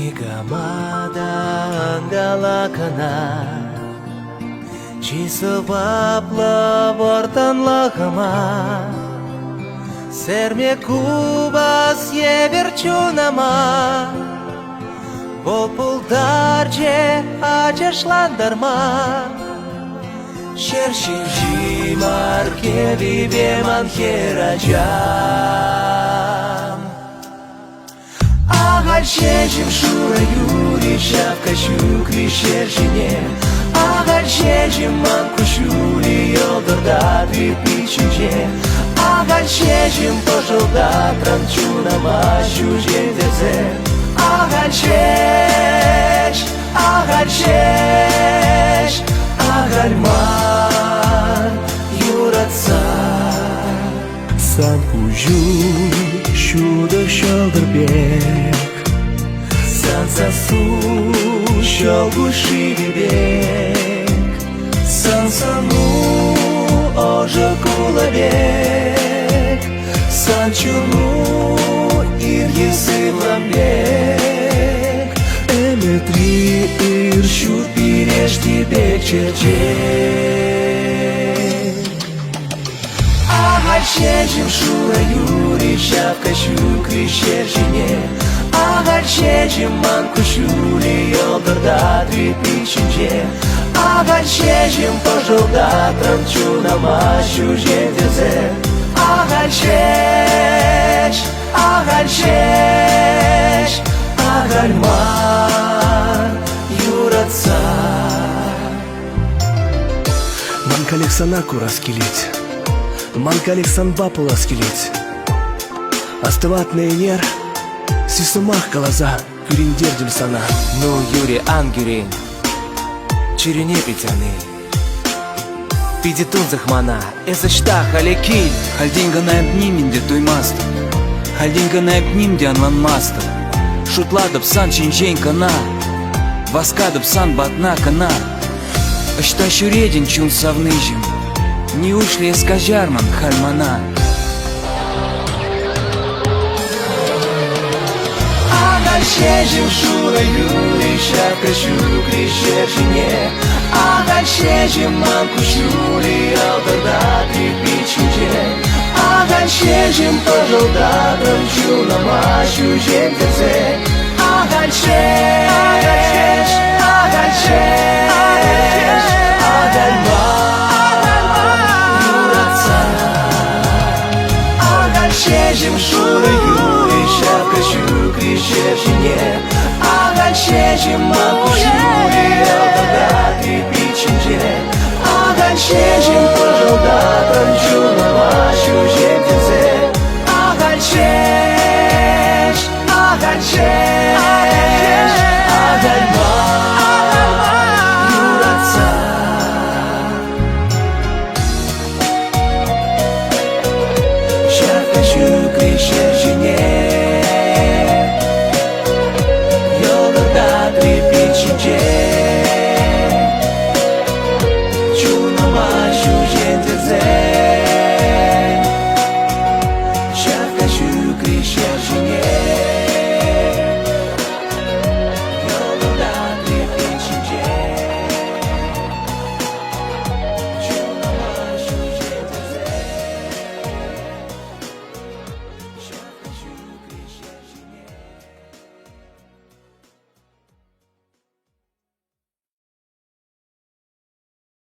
Nigamada galakana Чисовапла вортанлахама Серме куба северчунама Волпулдарче ачашландарма Шершинжи маркеви веманхераджам Агальшежим шура юри шавка щукри шершине Агальшежим манку шури йолдорда трипичинже Агальшежим пожолда транчуна машу жендезе Агальшеж, агальшеж Агальман юратса Сан кужу шудо шолдырбек Сан сасу шолгу шибибек Сан сану ожо кулабек Сан чуну ир есыламбек Эметри ир шут пирешти бек черчек Агальшежим шура юри шавка щукри шершине Агальшежим манку шури йолдорда трипичинже Агальшежим пожолда транчуна машу жендезе Агальшеж, агальшеж Агальман юратса Манкалек санаку раскилить Манкалек санбапу раскилить Астыватный нер Сисумах калаза Күриндердим сана Ну юри ангюрин Чирине питяны Пидитун захмана Эсачта халекиль Хальдинга на обниминде туймаста Хальдинга на обнимде анлан маста Шутладып сан чинчень кана Васкадып сан батна кана Ышта шуредин чун савныжим Не ушли эскажарман хальмана Агальшежим шура юри шавка щукри шершине Агальшежим манку шури йолдорда трипичинже Агальшежим пожолда транчуна машу жендезе Агальшеж, агальшеж Агальман юратса Агальшежим шура юри шавка щукри шершине Агальшежим манку шури йолдорда трипичинже Агальшежим пожолда транчуна машу жендезе Агальшеж, агальшеж Агальман юратса Шавка щукри шершине